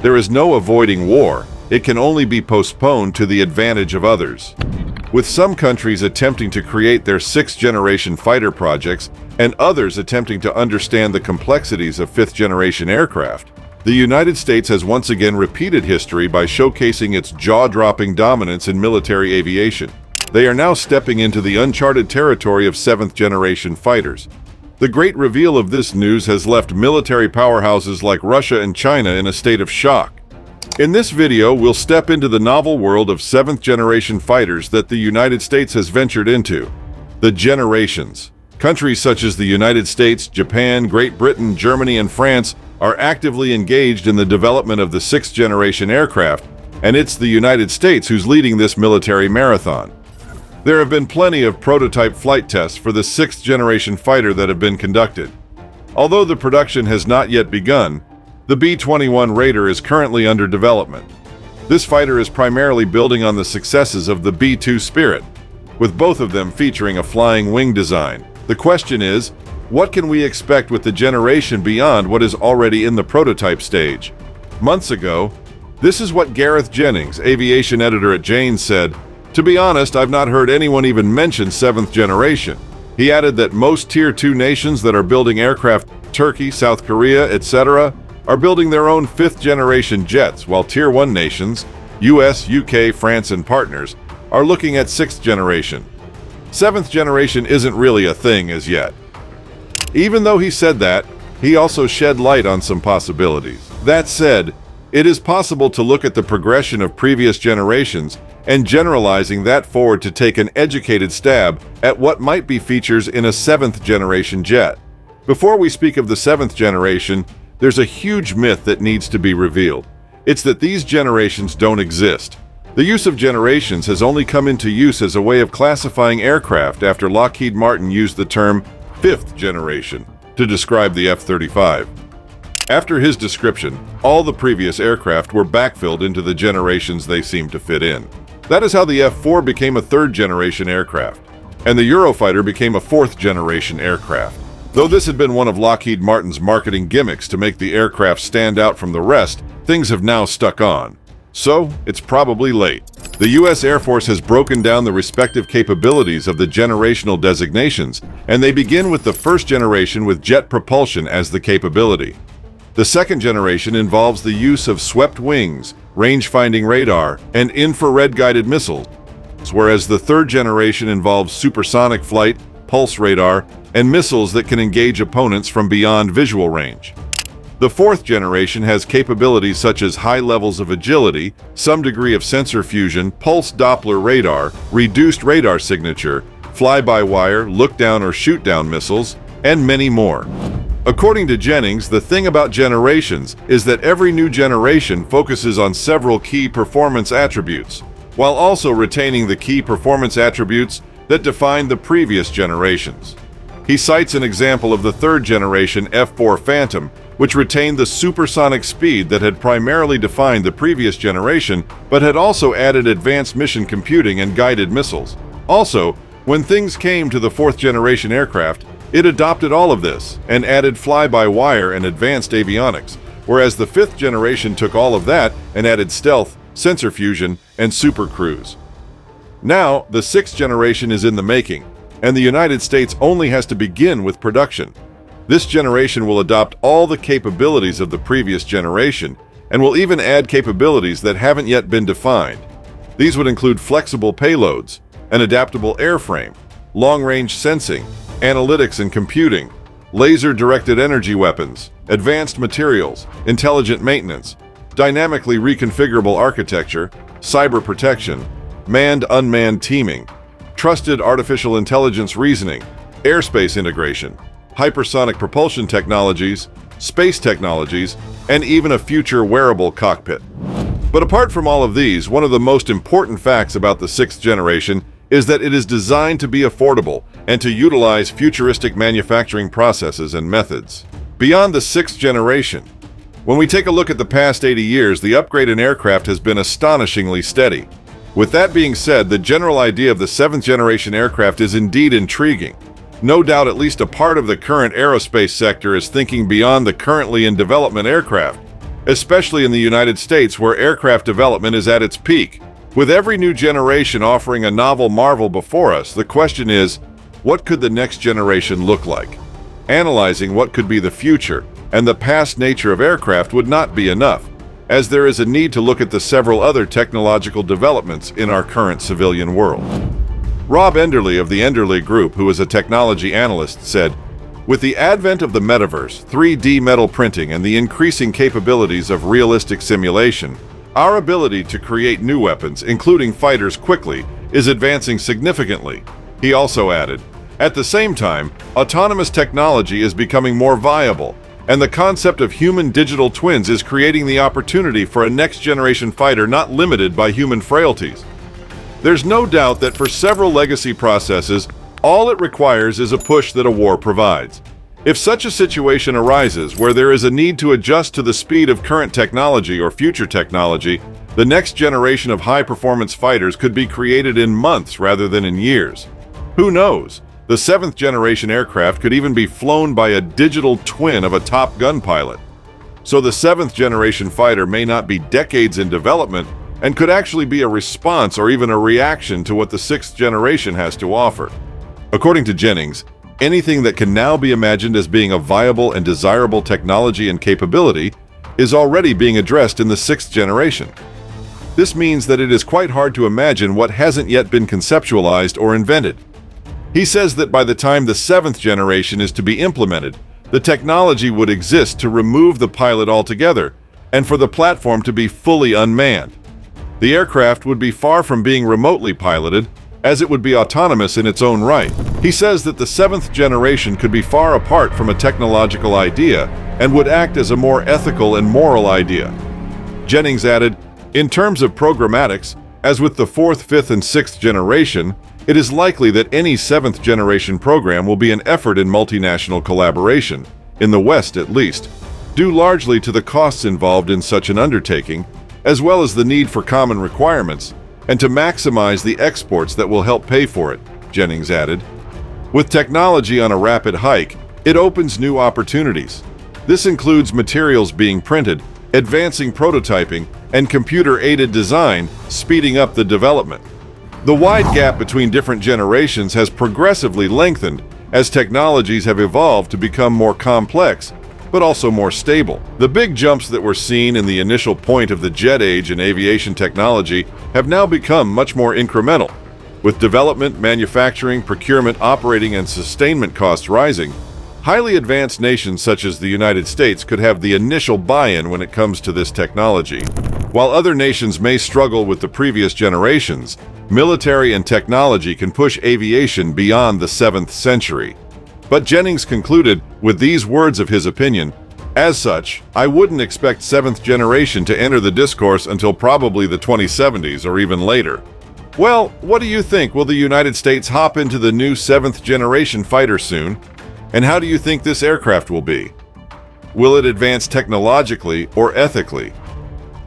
There is no avoiding war. It can only be postponed to the advantage of others. With some countries attempting to create their sixth-generation fighter projects and others attempting to understand the complexities of fifth-generation aircraft, the United States has once again repeated history by showcasing its jaw-dropping dominance in military aviation. They are now stepping into the uncharted territory of seventh-generation fighters. The great reveal of this news has left military powerhouses like Russia and China in a state of shock. In this video, we'll step into the novel world of seventh-generation fighters that the United States has ventured into. The generations. Countries such as the United States, Japan, Great Britain, Germany, and France are actively engaged in the development of the sixth-generation aircraft, and it's the United States who's leading this military marathon. There have been plenty of prototype flight tests for the sixth-generation fighter that have been conducted. Although the production has not yet begun, the B21 Raider is currently under development. This fighter is primarily building on the successes of the B-2 Spirit, with both of them featuring a flying wing design. The question is, what can we expect with the generation beyond what is already in the prototype stage? Months ago, this is what Gareth Jennings, aviation editor at Jane's, said. "To be honest, I've not heard anyone even mention seventh generation." He added that most Tier 2 nations that are building aircraft, Turkey, South Korea, etc., are building their own fifth-generation jets, while Tier 1 nations, US, UK, France, and partners, are looking at sixth generation. Seventh generation isn't really a thing as yet. Even though he said that, he also shed light on some possibilities. That said, it is possible to look at the progression of previous generations and generalizing that forward to take an educated stab at what might be features in a seventh-generation jet. Before we speak of the seventh generation, there's a huge myth that needs to be revealed. It's that these generations don't exist. The use of generations has only come into use as a way of classifying aircraft after Lockheed Martin used the term fifth generation to describe the F-35. After his description, all the previous aircraft were backfilled into the generations they seemed to fit in. That is how the F-4 became a third-generation aircraft, and the Eurofighter became a fourth-generation aircraft. Though this had been one of Lockheed Martin's marketing gimmicks to make the aircraft stand out from the rest, things have now stuck on. So, it's probably late. The U.S. Air Force has broken down the respective capabilities of the generational designations, and they begin with the first generation with jet propulsion as the capability. The second generation involves the use of swept wings, range-finding radar, and infrared-guided missiles, whereas the third generation involves supersonic flight, pulse radar, and missiles that can engage opponents from beyond visual range. The fourth generation has capabilities such as high levels of agility, some degree of sensor fusion, pulse Doppler radar, reduced radar signature, fly-by-wire, look-down or shoot-down missiles, and many more. According to Jennings, the thing about generations is that every new generation focuses on several key performance attributes, while also retaining the key performance attributes that defined the previous generations. He cites an example of the third generation F-4 Phantom, which retained the supersonic speed that had primarily defined the previous generation, but had also added advanced mission computing and guided missiles. Also, when things came to the fourth generation aircraft, it adopted all of this and added fly-by-wire and advanced avionics, whereas the fifth generation took all of that and added stealth, sensor fusion, and super cruise. Now, the sixth generation is in the making, and the United States only has to begin with production. This generation will adopt all the capabilities of the previous generation and will even add capabilities that haven't yet been defined. These would include flexible payloads, an adaptable airframe, long-range sensing, analytics and computing, laser-directed energy weapons, advanced materials, intelligent maintenance, dynamically reconfigurable architecture, cyber protection, manned-unmanned teaming, trusted artificial intelligence reasoning, airspace integration, hypersonic propulsion technologies, space technologies, and even a future wearable cockpit. But apart from all of these, one of the most important facts about the sixth generation is that it is designed to be affordable and to utilize futuristic manufacturing processes and methods. Beyond the sixth generation, when we take a look at the past 80 years, the upgrade in aircraft has been astonishingly steady. With that being said, the general idea of the seventh generation aircraft is indeed intriguing. No doubt at least a part of the current aerospace sector is thinking beyond the currently in development aircraft. especially in the United States where aircraft development is at its peak. With every new generation offering a novel marvel before us, the question is, what could the next generation look like? Analyzing what could be the future and the past nature of aircraft would not be enough, as there is a need to look at the several other technological developments in our current civilian world. Rob Enderle of the Enderle Group, who is a technology analyst, said, "With the advent of the metaverse, 3D metal printing, and the increasing capabilities of realistic simulation, our ability to create new weapons, including fighters, quickly is advancing significantly." He also added, "At the same time, autonomous technology is becoming more viable, and the concept of human digital twins is creating the opportunity for a next-generation fighter not limited by human frailties." There's no doubt that for several legacy processes, all it requires is a push that a war provides. If such a situation arises where there is a need to adjust to the speed of current technology or future technology, the next generation of high-performance fighters could be created in months rather than in years. Who knows? The seventh-generation aircraft could even be flown by a digital twin of a Top Gun pilot. So the seventh-generation fighter may not be decades in development and could actually be a response or even a reaction to what the sixth generation has to offer. According to Jennings, anything that can now be imagined as being a viable and desirable technology and capability is already being addressed in the sixth generation. This means that it is quite hard to imagine what hasn't yet been conceptualized or invented. He says that by the time the seventh generation is to be implemented, the technology would exist to remove the pilot altogether and for the platform to be fully unmanned. The aircraft would be far from being remotely piloted, as it would be autonomous in its own right. He says that the seventh generation could be far apart from a technological idea and would act as a more ethical and moral idea. Jennings added, "In terms of programmatics, as with the fourth, fifth, and sixth generation, it is likely that any seventh generation program will be an effort in multinational collaboration, in the West at least, due largely to the costs involved in such an undertaking, as well as the need for common requirements, and to maximize the exports that will help pay for it," Jennings added. With technology on a rapid hike, it opens new opportunities. This includes materials being printed, advancing prototyping, and computer-aided design, speeding up the development. The wide gap between different generations has progressively lengthened as technologies have evolved to become more complex, but also more stable. The big jumps that were seen in the initial point of the jet age in aviation technology have now become much more incremental. With development, manufacturing, procurement, operating, and sustainment costs rising, highly advanced nations such as the United States could have the initial buy-in when it comes to this technology. While other nations may struggle with the previous generations, military and technology can push aviation beyond the 7th century. But Jennings concluded with these words of his opinion, "As such, I wouldn't expect 7th generation to enter the discourse until probably the 2070s or even later." Well, what do you think? Will the United States hop into the new 7th generation fighter soon? And how do you think this aircraft will be? Will it advance technologically or ethically?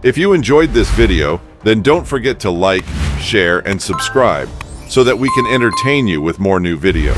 If you enjoyed this video, then don't forget to like, share, and subscribe so that we can entertain you with more new videos.